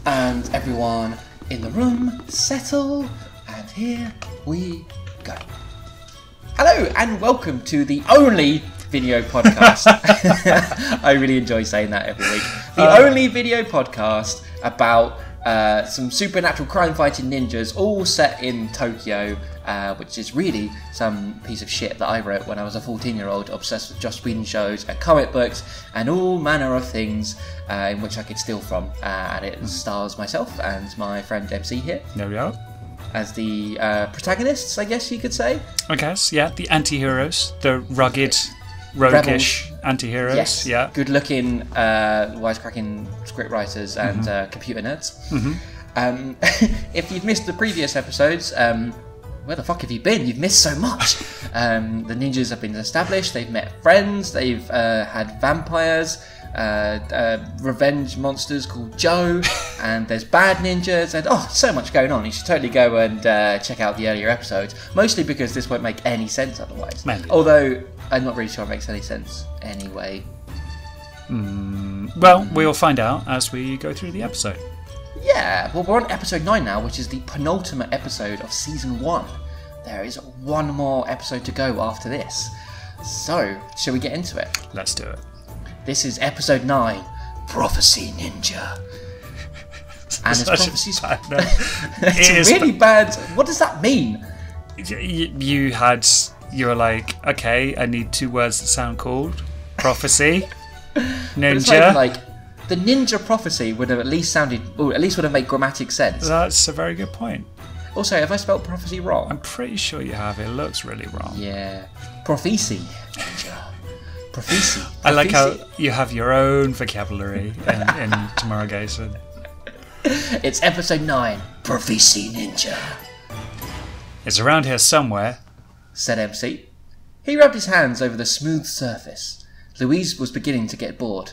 And everyone in the room, settle, and here we go. Hello and welcome to the only video podcast. I really enjoy saying that every week. The only video podcast about some supernatural crime-fighting ninjas, all set in Tokyo, which is really some piece of shit that I wrote when I was a 14-year-old, obsessed with Joss Whedon shows and comic books and all manner of things in which I could steal from. And it stars myself and my friend MC here. There we are. As the protagonists, I guess you could say. I guess, yeah. The anti-heroes. The rugged, roguish anti-heroes. Yes. Yeah. Good-looking, wisecracking scriptwriters and computer nerds. If you've missed the previous episodes, where the fuck have you been? You've missed so much. The ninjas have been established. They've met friends. They've had vampires. Revenge monsters called Joe, and there's bad ninjas, and so much going on. You should totally go and check out the earlier episodes, mostly because this won't make any sense otherwise. Maybe. Although I'm not really sure it makes any sense anyway. Well, we'll find out as we go through the episode. Yeah, well, we're on episode 9 now, which is the penultimate episode of season 1. There is one more episode to go after this. So, shall we get into it? Let's do it. This is episode 9, Prophesy Ninja. And it's Prophecy's... It's really bad. What does that mean? You were like, okay, I need 2 words that sound cool. Prophecy, ninja. Like the ninja prophecy would have at least sounded, or at least would have made grammatic sense. That's a very good point. Also, have I spelled prophecy wrong? I'm pretty sure you have. It looks really wrong. Yeah. Prophesy ninja. Prophesy. I like how you have your own vocabulary in Tomuraigassen. It's episode 9, Prophesy Ninja. It's around here somewhere, said MC. He rubbed his hands over the smooth surface. Louise was beginning to get bored.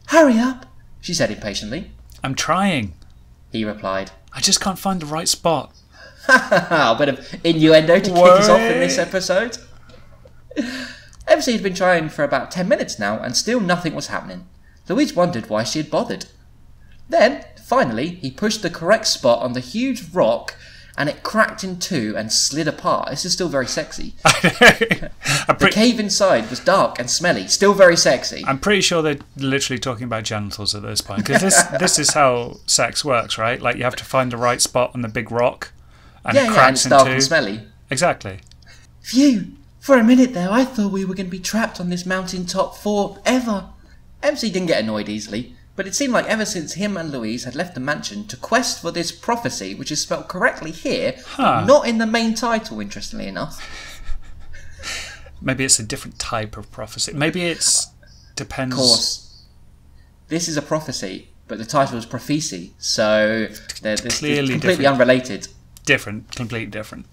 Hurry up, she said impatiently. I'm trying, he replied. I just can't find the right spot. A bit of innuendo to kick us off in this episode. MC had been trying for about 10 minutes now, and still nothing was happening. Louise wondered why she had bothered. Then, finally, he pushed the correct spot on the huge rock, and it cracked in 2 and slid apart. This is still very sexy. The cave inside was dark and smelly, still very sexy. I'm pretty sure they're literally talking about genitals at this point, because this is how sex works, right? Like, you have to find the right spot on the big rock, and it cracks and it's dark in 2. and smelly. Exactly. Phew! For a minute there, I thought we were going to be trapped on this mountaintop forever. MC didn't get annoyed easily, but it seemed like ever since him and Louise had left the mansion to quest for this prophecy, which is spelled correctly here, but not in the main title, interestingly enough. Maybe it's a different type of prophecy. Maybe it's... depends... Of course. This is a prophecy, but the title is Prophesy, so it's completely unrelated. Different, completely different.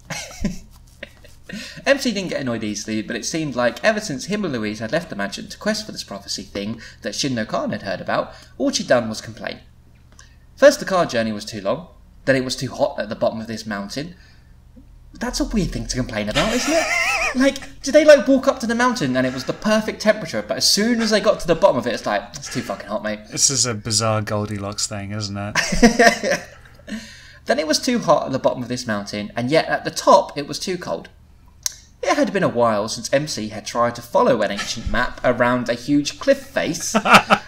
MC didn't get annoyed easily, but it seemed like ever since him and Louise had left the mansion to quest for this prophecy thing that Shin-no Khan had heard about, all she'd done was complain. First the car journey was too long, then it was too hot at the bottom of this mountain. That's a weird thing to complain about, isn't it? Like, did they walk up to the mountain and it was the perfect temperature, but as soon as they got to the bottom of it, it's like, it's too fucking hot, mate. This is a bizarre Goldilocks thing, isn't it? Then it was too hot at the bottom of this mountain, and yet at the top it was too cold. It had been a while since MC had tried to follow an ancient map around a huge cliff face. At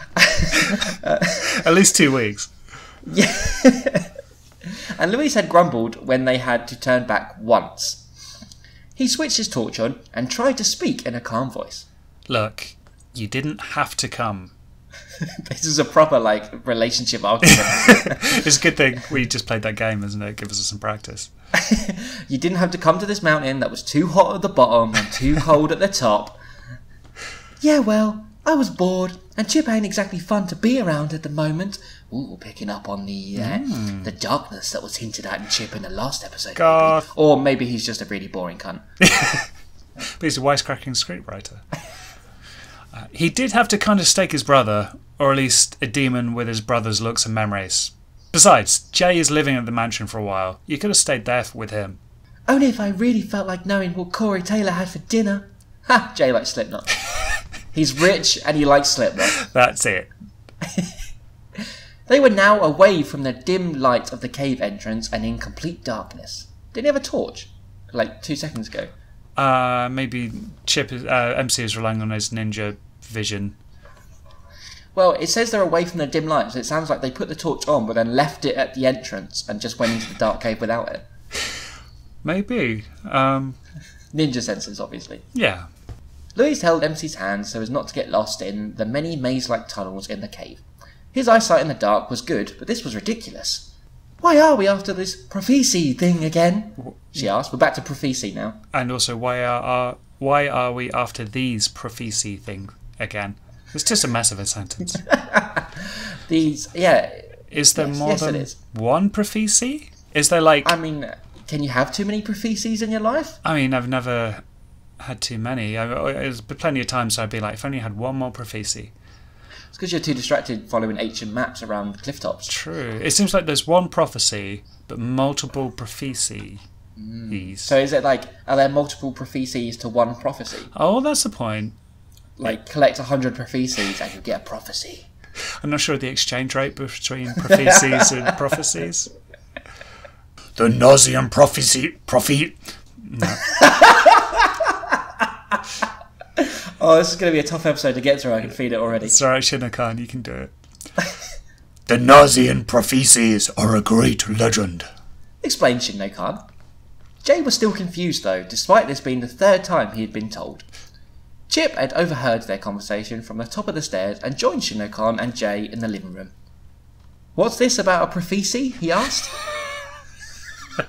least 2 weeks. Yeah. And Louise had grumbled when they had to turn back once. He switched his torch on and tried to speak in a calm voice. Look, you didn't have to come. This is a proper, relationship argument. It's a good thing we just played that game, isn't it? It gives us some practice. You didn't have to come to this mountain that was too hot at the bottom and too cold at the top. Yeah, well, I was bored, and Chip ain't exactly fun to be around at the moment. Ooh, picking up on the darkness that was hinted at in Chip in the last episode. Maybe. Or maybe he's just a really boring cunt. But he's a wisecracking scriptwriter. He did have to kind of stake his brother, or at least a demon with his brother's looks and memories. Besides, Jay is living at the mansion for a while. You could have stayed there with him. Only if I really felt like knowing what Corey Taylor had for dinner. Ha! Jay likes Slipknot. He's rich and he likes Slipknot. That's it. They were now away from the dim light of the cave entrance and in complete darkness. Didn't he have a torch? Like 2 seconds ago. Maybe MC is relying on his ninja vision. Well, it says they're away from the dim light, so it sounds like they put the torch on but then left it at the entrance and just went into the dark cave without it. Maybe. Ninja senses, obviously. Yeah. Louise held MC's hand so as not to get lost in the many maze-like tunnels in the cave. His eyesight in the dark was good, but this was ridiculous. Why are we after this Prophesy thing again? She asked. We're back to Prophesy now. And also, why are we after these Prophesy thing again? It's just a mess of a sentence. These, yeah. Is there more than one Prophesy? Is there like... I mean, can you have too many Prophesies in your life? I mean, I've never had too many. There's been plenty of times I'd be like, if I only had one more Prophesy. It's because you're too distracted following ancient maps around the cliff tops. True. It seems like there's one prophecy, but multiple Prophesies. So is it like, are there multiple Prophesies to one prophecy? Oh, that's the point. Like, collect 100 Prophesies and you get a prophecy. I'm not sure the exchange rate between Prophesies and prophecies. The Nauseam prophecy... No. Oh, this is going to be a tough episode to get through. I can feel it already. It's alright, Shinno-kan, you can do it. The Nausean prophecies are a great legend. Explained Shinno-kan. Jay was still confused though, despite this being the 3rd time he had been told. Chip had overheard their conversation from the top of the stairs and joined Shinno-kan and Jay in the living room. What's this about a prophecy? He asked. How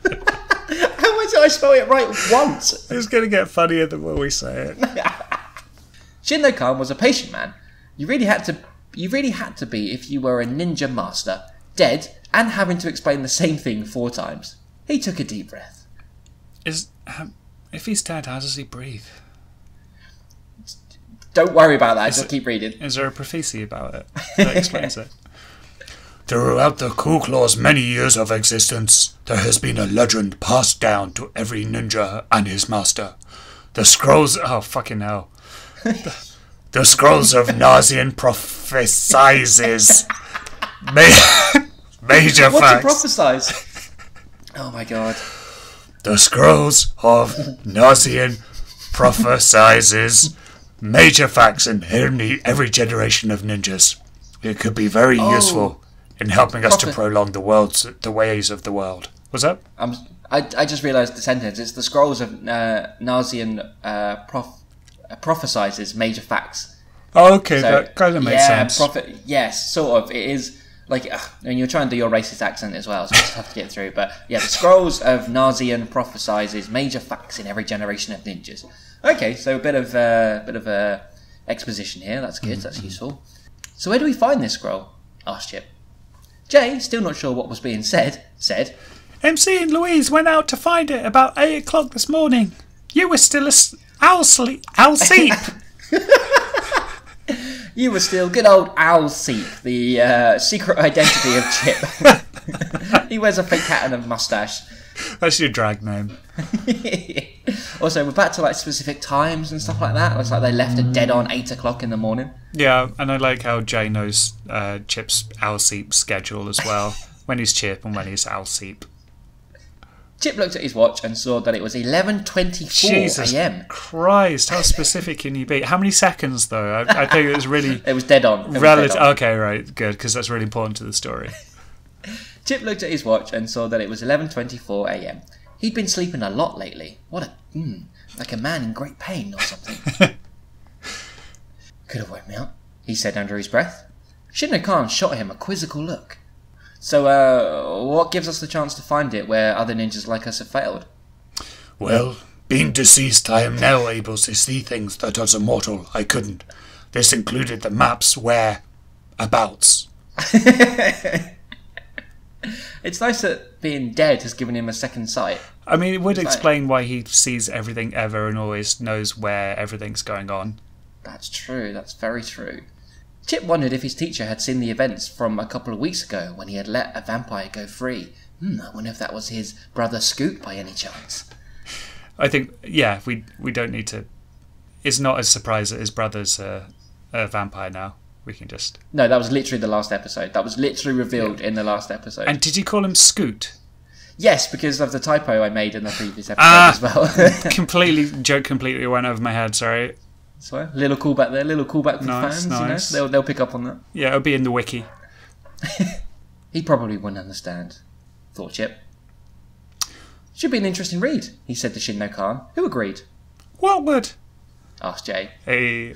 much did I spell it right once? It's going to get funnier the more we say it. Shinno-kan was a patient man. You really had to be if you were a ninja master, dead, and having to explain the same thing 4 times. He took a deep breath. If he's dead, how does he breathe? Don't worry about that, just keep reading. Is there a prophecy about it that explains it? Throughout the Kuklaw's many years of existence, there has been a legend passed down to every ninja and his master. The scrolls... Oh, fucking hell. The scrolls of Nausean prophesizes major What's facts. What's a prophesize? Oh my god. The scrolls of Nausean prophesizes major facts in every generation of ninjas. It could be very useful in helping us to prolong the ways of the world. What's that? I just realised the sentence. It's the scrolls of Nausean prophesizes major facts. Oh, okay, so, that kind of makes sense. Yes, sort of. It is like when you're trying to do your racist accent as well, so it's tough to get through. But yeah, the scrolls of Nausean prophesizes major facts in every generation of ninjas. Okay, so a bit of exposition here. That's good. That's useful. So where do we find this scroll? Asked Chip. Jay, still not sure what was being said, MC and Louise went out to find it about 8 o'clock this morning. You were still asleep. You were still good old Alseep, the secret identity of Chip. He wears a fake hat and a moustache. That's your drag name. Also, we're back to like specific times and stuff like that. Looks like they left it dead on 8 o'clock in the morning. Yeah, and I like how Jay knows Chip's Alseep schedule as well. When he's Chip and when he's Alseep. Chip looked at his watch and saw that it was 11:24 a.m. Jesus Christ, how specific can you be? How many seconds, though? I think it was really... It was dead on. Okay, right, good, because that's really important to the story. Chip looked at his watch and saw that it was 11:24 a.m. He'd been sleeping a lot lately. Like a man in great pain or something. Could have woke me up, he said under his breath. Shinno-kan shot him a quizzical look. So, what gives us the chance to find it where other ninjas like us have failed? Well, being deceased, I am now able to see things that as a mortal I couldn't. This included the map's whereabouts. It's nice that being dead has given him a second sight. I mean, it would explain why he sees everything ever and always knows where everything's going on. That's true, that's very true. Chip wondered if his teacher had seen the events from a couple of weeks ago when he had let a vampire go free. I wonder if that was his brother Scoot by any chance. I think, yeah, we don't need to... It's not a surprise that his brother's a vampire now. We can just... No, that was literally the last episode. That was literally revealed in the last episode. And did you call him Scoot? Yes, because of the typo I made in the previous episode as well. Joke completely went over my head, sorry. So, little callback there, little callback for Nice, fans, nice. you know? They'll pick up on that. Yeah, it'll be in the wiki. He probably wouldn't understand, thought Chip. Should be an interesting read, he said to Shinno Khan, who agreed. What would? Asked Jay. Hey.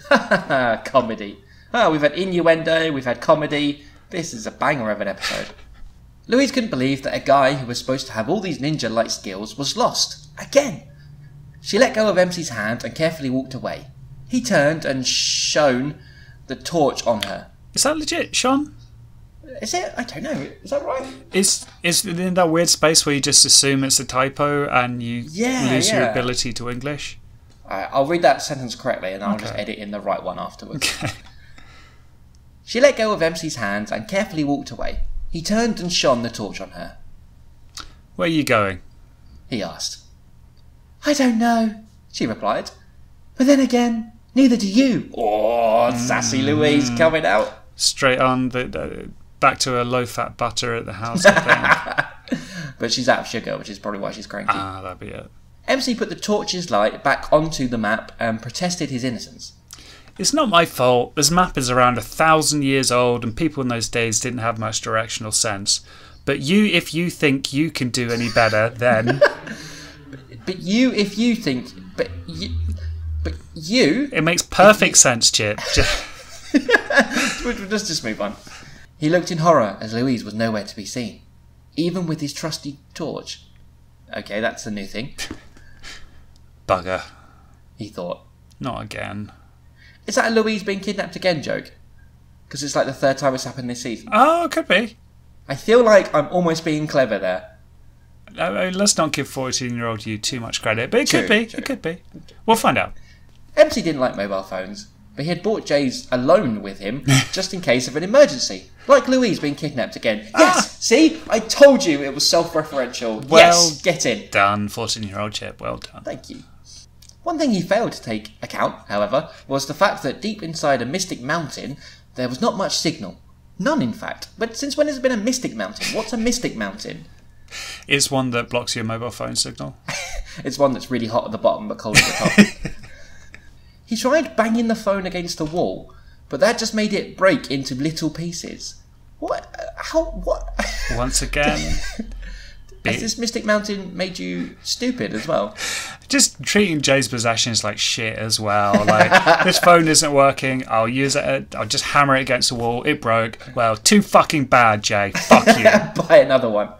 Comedy. Oh, we've had innuendo, we've had comedy. This is a banger of an episode. Louise couldn't believe that a guy who was supposed to have all these ninja-like skills was lost. Again. She let go of MC's hand and carefully walked away. He turned and shone the torch on her. Is that legit, Sean? Is it? I don't know. Is that right? Is in that weird space where you just assume it's a typo and you lose your ability to English? I'll read that sentence correctly and I'll just edit in the right one afterwards. Okay. She let go of MC's hand and carefully walked away. He turned and shone the torch on her. Where are you going? He asked. I don't know, she replied. But then again, neither do you. Oh, sassy Louise coming out. Straight on, back to a low-fat butter at the house, I think. But she's out of sugar, which is probably why she's cranky. Ah, that'd be it. MC put the torch's light back onto the map and protested his innocence. It's not my fault. This map is around 1,000 years old and people in those days didn't have much directional sense. But if you think you can do any better, then... But you... It makes perfect sense, Chip. Let's just move on. He looked in horror as Louise was nowhere to be seen, even with his trusty torch. Okay, that's a new thing. Bugger. He thought. Not again. Is that a Louise being kidnapped again joke? Because it's like the third time it's happened this season. Oh, it could be. I feel like I'm almost being clever there. Let's not give 14-year-old you too much credit, but it could be. It could be. We'll find out. MC didn't like mobile phones, but he had bought Jay's alone with him just in case of an emergency. Like Louise being kidnapped again. Yes! See? I told you it was self-referential. Well yes! Get in. Done, 14-year-old Chip. Well done. Thank you. One thing he failed to take account, however, was the fact that deep inside a mystic mountain, there was not much signal. None, in fact. But since when has there been a mystic mountain? What's a mystic mountain? It's one that blocks your mobile phone signal. It's one that's really hot at the bottom but cold at the top. He tried banging the phone against the wall, but that just made it break into little pieces. What? How? What? Once again... Has this mystic mountain made you stupid as well? Just treating Jay's possessions like shit as well. Like, this phone isn't working. I'll use it. I'll just hammer it against the wall. It broke. Well, too fucking bad, Jay. Fuck you. Buy another one.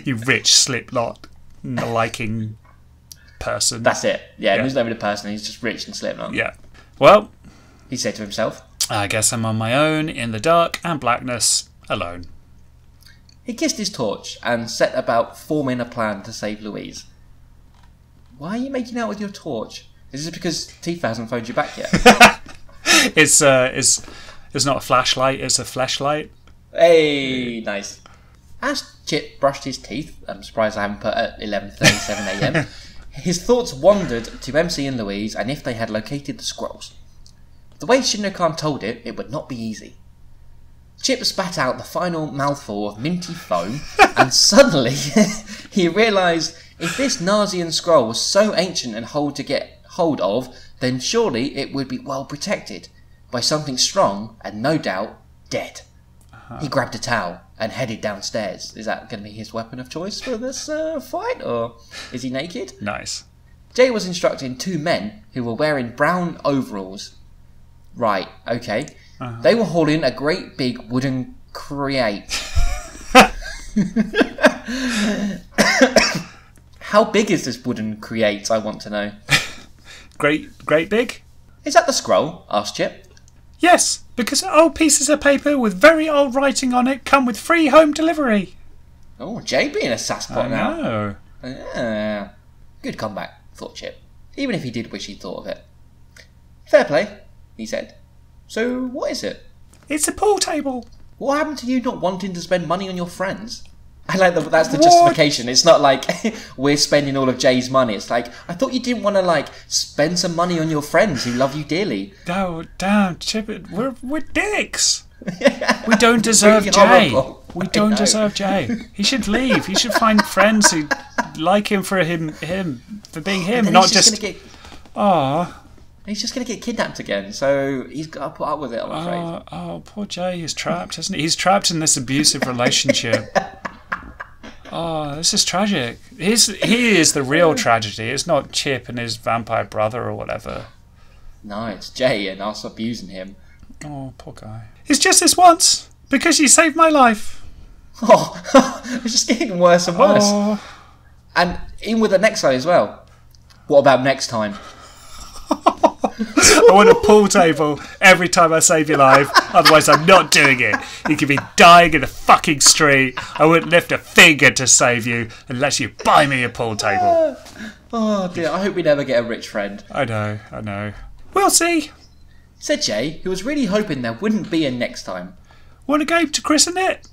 You rich Slipknot liking person. That's it. Yeah, he's not even a person. He's just rich and Slipknot. Yeah. Well, he said to himself, I guess I'm on my own in the dark and blackness, alone. He kissed his torch and set about forming a plan to save Louise. Why are you making out with your torch? Is this because Tifa hasn't phoned you back yet? It's not a flashlight, it's a fleshlight. Hey, nice. As Chip brushed his teeth, I'm surprised I haven't put at 11:37 AM, his thoughts wandered to MC and Louise and if they had located the scrolls. The way Shinno Khan told it, it would not be easy. Chip spat out the final mouthful of minty foam, and suddenly he realised if this Narsian scroll was so ancient and hard to get hold of, then surely it would be well protected by something strong and no doubt dead. He grabbed a towel and headed downstairs. Is that going to be his weapon of choice for this fight, or is he naked? Nice. Jay was instructing two men who were wearing brown overalls. Right, okay. They were hauling a great big wooden crate. How big is this wooden crate, I want to know? Great big? Is that the scroll? Asked Chip. Yes, because old pieces of paper with very old writing on it come with free home delivery. Oh, Jay being a sasspot now. No. Good comeback, thought Chip, even if he did wish he'd thought of it. Fair play, he said. So, what is it? It's a pool table. What happened to you not wanting to spend money on your friends? I like that's the justification. It's not like we're spending all of Jay's money. It's like, I thought you didn't want to like spend some money on your friends who love you dearly. No, damn, Chip, we're dicks. We don't deserve Really Jay. horrible. We don't deserve Jay. He should leave. He should find friends who like him for being him, not just. He's just going to get kidnapped again, so he's got to put up with it, I'm afraid. Oh, poor Jay. He's trapped, isn't he? He's trapped in this abusive relationship. Oh, this is tragic. He is the real tragedy. It's not Chip and his vampire brother or whatever. No, it's Jay and us abusing him. Oh, poor guy. It's just this once, because you saved my life. Oh, it's just getting worse and worse. Oh. And even with the next one as well. What about next time? I want a pool table every time I save your life. Otherwise, I'm not doing it. You could be dying in the fucking street. I wouldn't lift a finger to save you unless you buy me a pool table. Oh dear, I hope we never get a rich friend. I know. We'll see. Said Jay, who was really hoping there wouldn't be a next time. Want a game to christen it?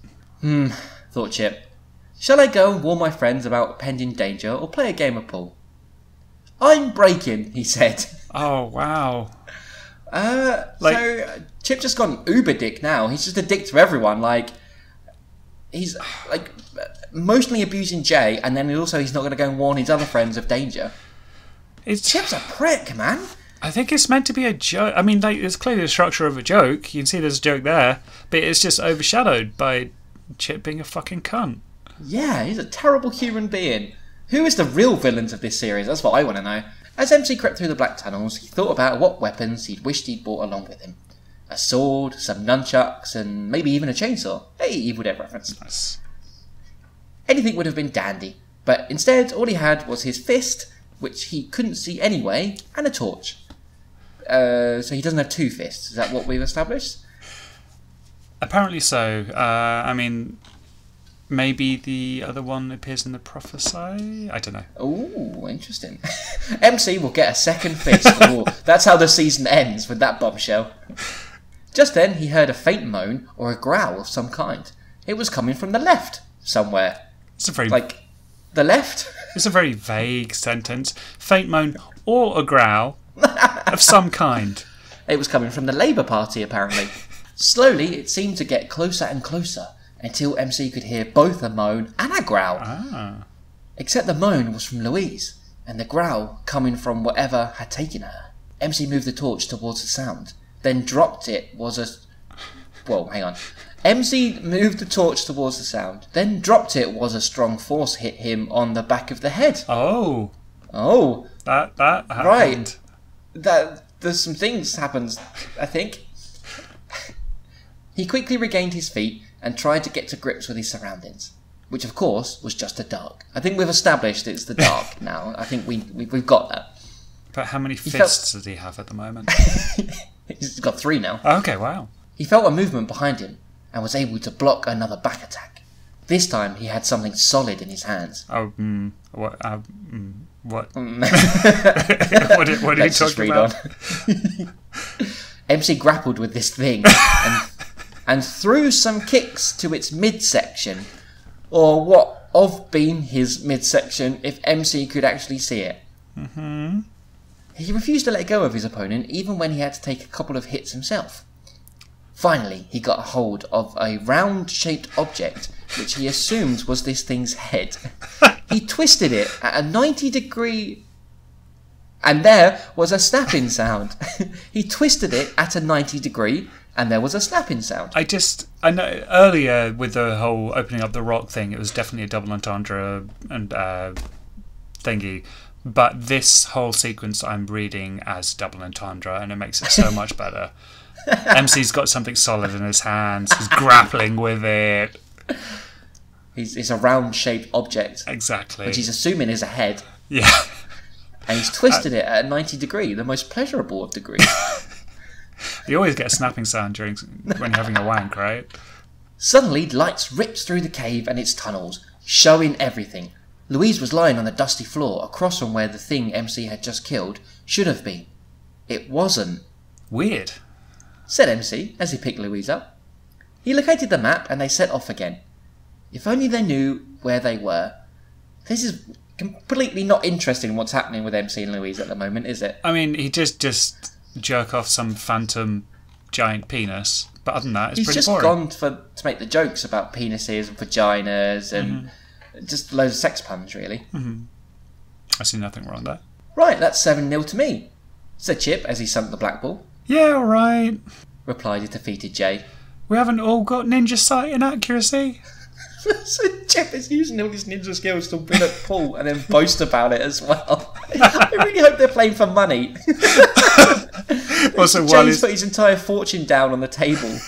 Thought Chip. Shall I go and warn my friends about pending danger or play a game of pool? I'm breaking, he said. Oh, wow. So Chip just gone uber dick now. He's just a dick to everyone. Like, he's like mostly abusing Jay, and then also he's not going to go and warn his other friends of danger. Chip's a prick, man. I think it's meant to be a joke. I mean, like, it's clearly the structure of a joke. You can see there's a joke there, but it's just overshadowed by Chip being a fucking cunt. Yeah, he's a terrible human being. Who is the real villains of this series? That's what I want to know. As MC crept through the black tunnels, he thought about what weapons he'd wished he'd brought along with him. A sword, some nunchucks, and maybe even a chainsaw. Hey, Evil Dead reference. Nice. Anything would have been dandy, but instead all he had was his fist, which he couldn't see anyway, and a torch. So he doesn't have two fists. Is that what we've established? Apparently so. I mean, maybe the other one appears in the Prophesy? I don't know. Oh, interesting. MC will get a second fist. Ooh, that's how the season ends, with that bombshell. Just then, he heard a faint moan or a growl of some kind. It was coming from the left, somewhere. It's a very... Like, the left? It's a very vague sentence. Faint moan or a growl of some kind. It was coming from the Labour Party, apparently. Slowly, it seemed to get closer and closer, until MC could hear both a moan and a growl. Ah. Except the moan was from Louise, and the growl coming from whatever had taken her. MC moved the torch towards the sound, then dropped it was a... Well, hang on. MC moved the torch towards the sound, then dropped it was a strong force hit him on the back of the head. Oh. Oh. That happened. Right. There's some things happened, I think. He quickly regained his feet and tried to get to grips with his surroundings, which of course was just the dark. I think we've established it's the dark now. I think we've got that. But how many fists does he have at the moment? He's got 3 now. Okay, wow. He felt a movement behind him and was able to block another back attack. This time he had something solid in his hands. Oh, what? What? What are you talking about? MC grappled with this thing and threw some kicks to its midsection, or what of been his midsection if MC could actually see it. Mm-hmm. He refused to let go of his opponent even when he had to take a couple of hits himself. Finally, he got a hold of a round-shaped object, which he assumed was this thing's head. He twisted it at a 90-degree... And there was a snapping sound. He twisted it at a 90-degree, and there was a snapping sound. I know earlier with the whole opening up the rock thing, it was definitely a double entendre and thingy. But this whole sequence I'm reading as double entendre, and it makes it so much better. MC's got something solid in his hands. He's grappling with it. It's a round-shaped object. Exactly. Which he's assuming is a head. Yeah. And he's twisted it at a 90-degree, the most pleasurable of degrees. You always get a snapping sound when you're having a wank, right? Suddenly, lights ripped through the cave and its tunnels, showing everything. Louise was lying on the dusty floor across from where the thing MC had just killed should have been. It wasn't. Weird, said MC as he picked Louise up. He located the map and they set off again. If only they knew where they were. This is completely not interesting what's happening with MC and Louise at the moment, is it? I mean, he just jerk off some phantom giant penis, but other than that, it's pretty boring. He's just gone to make the jokes about penises and vaginas and just loads of sex puns, really. I see nothing wrong there. Right, that's 7-0 to me, said Chip as he sunk the black ball. Yeah, all right, replied a defeated Jay. We haven't all got ninja sight and accuracy. So Chip is using all his ninja skills to win at pool and then boast about it as well. I really hope they're playing for money. Also, Jay's put his entire fortune down on the table.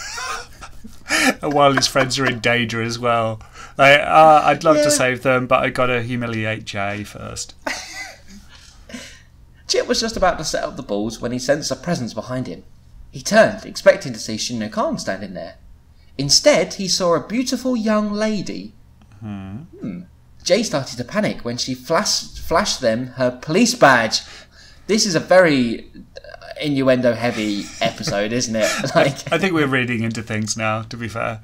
And while his friends are in danger as well. I'd love to save them, but I gotta humiliate Jay first. Chip was just about to set up the balls when he sensed a presence behind him. He turned, expecting to see Shin-no-Kan standing there. Instead, he saw a beautiful young lady. Jay started to panic when she flashed them her police badge. This is a very innuendo-heavy episode, isn't it? I think we're reading into things now, to be fair.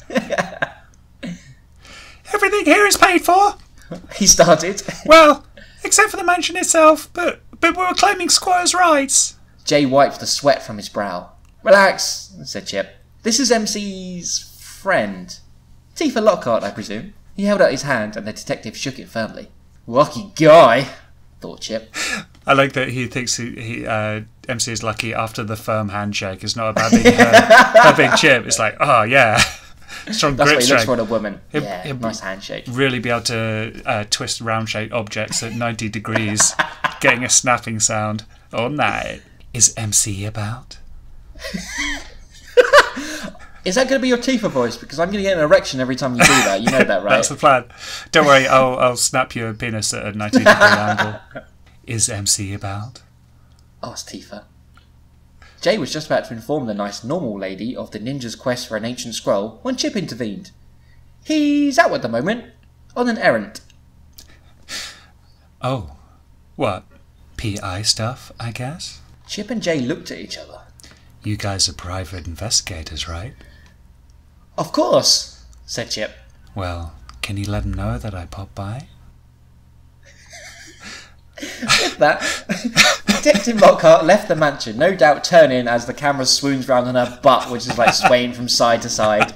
Everything here is paid for. He started. Well, except for the mansion itself, but we're claiming squatters' rights. Jay wiped the sweat from his brow. Relax, said Chip. This is MC's friend. Tifa Lockhart, I presume. He held out his hand and the detective shook it firmly. Lucky guy, thought Chip. I like that he thinks MC is lucky after the firm handshake. It's not about being her big Chip. It's like, oh yeah, strong That's grip what he strength. looks for in a woman. Nice handshake. Really be able to twist round-shaped objects at 90 degrees, getting a snapping sound all night. Is MC about? Is that going to be your Tifa voice? Because I'm going to get an erection every time you do that. You know that, right? That's the plan. Don't worry, I'll snap your penis at a 90 degree angle. Is MC about? Asked Tifa. Jay was just about to inform the nice normal lady of the ninja's quest for an ancient scroll when Chip intervened. He's out at the moment, on an errand. Oh, what? PI stuff, I guess? Chip and Jay looked at each other. You guys are private investigators, right? Of course, said Chip. Well, can you let him know that I popped by? With that, Detective Lockhart left the mansion, no doubt turning as the camera swoons round on her butt, which is like swaying from side to side,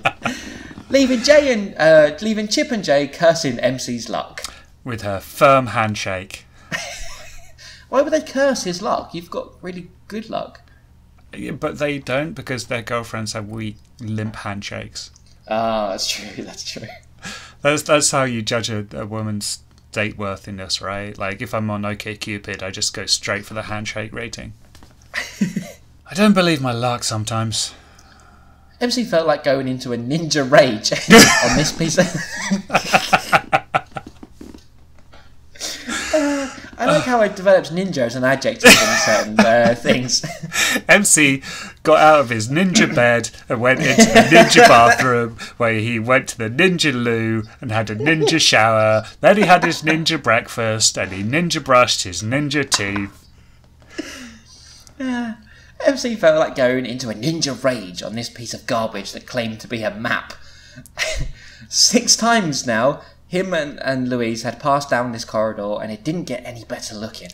leaving Chip and Jay cursing MC's luck. With her firm handshake. Why would they curse his luck? You've got really good luck. Yeah, but they don't, because their girlfriends have weak, limp handshakes. Ah, that's true, that's true. That's how you judge a woman's date worthiness, right? Like, if I'm on OkCupid, I just go straight for the handshake rating. I don't believe my luck sometimes. MC felt like going into a ninja rage on this piece of... I like how it develops ninja as an adjective in certain things. MC got out of his ninja bed and went into the ninja bathroom, where he went to the ninja loo and had a ninja shower. Then he had his ninja breakfast and he ninja brushed his ninja teeth. MC felt like going into a ninja rage on this piece of garbage that claimed to be a map. 6 times now, him and Louise had passed down this corridor and it didn't get any better looking.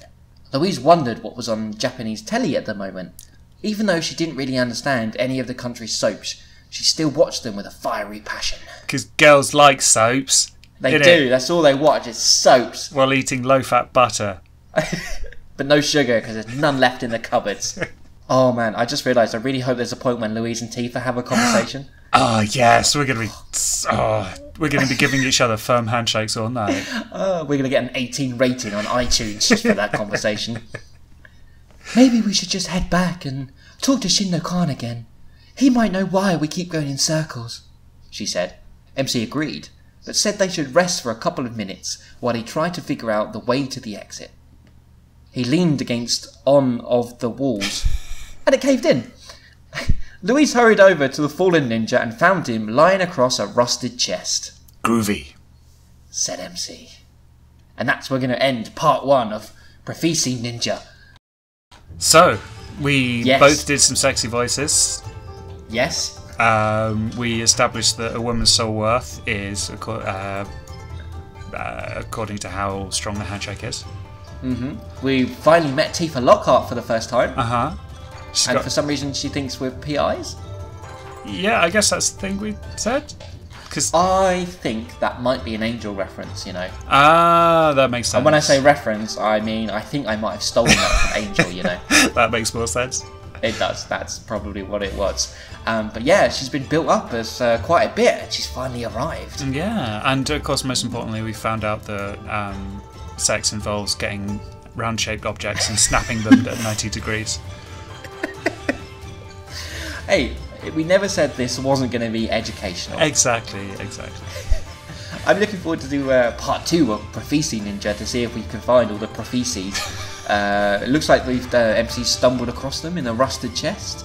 Louise wondered what was on Japanese telly at the moment. Even though she didn't really understand any of the country's soaps, she still watched them with a fiery passion. Because girls like soaps. They do, that's all they watch, is soaps. While eating low-fat butter. But no sugar, because there's none left in the cupboards. Oh man, I just realised I really hope there's a point when Louise and Tifa have a conversation. Oh yes, we're going to be giving each other firm handshakes all night. We're going to get an 18 rating on iTunes just for that conversation. Maybe we should just head back and talk to Shin-no-Kan again. He might know why we keep going in circles, she said. MC agreed, but said they should rest for a couple of minutes while he tried to figure out the way to the exit. He leaned against one of the walls, and it caved in. Louise hurried over to the fallen ninja and found him lying across a rusted chest. Groovy, said MC. And that's where we're going to end part 1 of Prophesy Ninja. So, we both did some sexy voices. Yes. We established that a woman's soul worth is according to how strong the handshake is. We finally met Tifa Lockhart for the first time. And for some reason she thinks we're PIs. Yeah, I guess that's the thing we said. I think that might be an Angel reference, you know. Ah, that makes sense. And when I say reference, I mean I think I might have stolen that from Angel, you know. That makes more sense. It does. That's probably what it was. But yeah, she's been built up as quite a bit, and she's finally arrived. Yeah, and of course, most importantly, we found out that sex involves getting round-shaped objects and snapping them at 90 degrees. Hey, we never said this wasn't going to be educational. Exactly. I'm looking forward to do part 2 of Prophesy Ninja to see if we can find all the prophecies. It looks like we've MC stumbled across them in a rusted chest.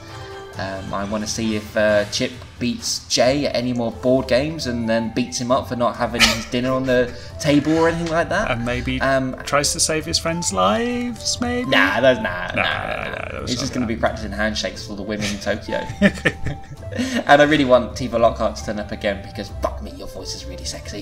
I want to see if Chip beats Jay at any more board games and then beats him up for not having his dinner on the table or anything like that. And maybe tries to save his friends' lives, maybe? Nah. He's just going to be practicing handshakes for the women in Tokyo. And I really want Tifa Lockhart to turn up again because, fuck me, your voice is really sexy.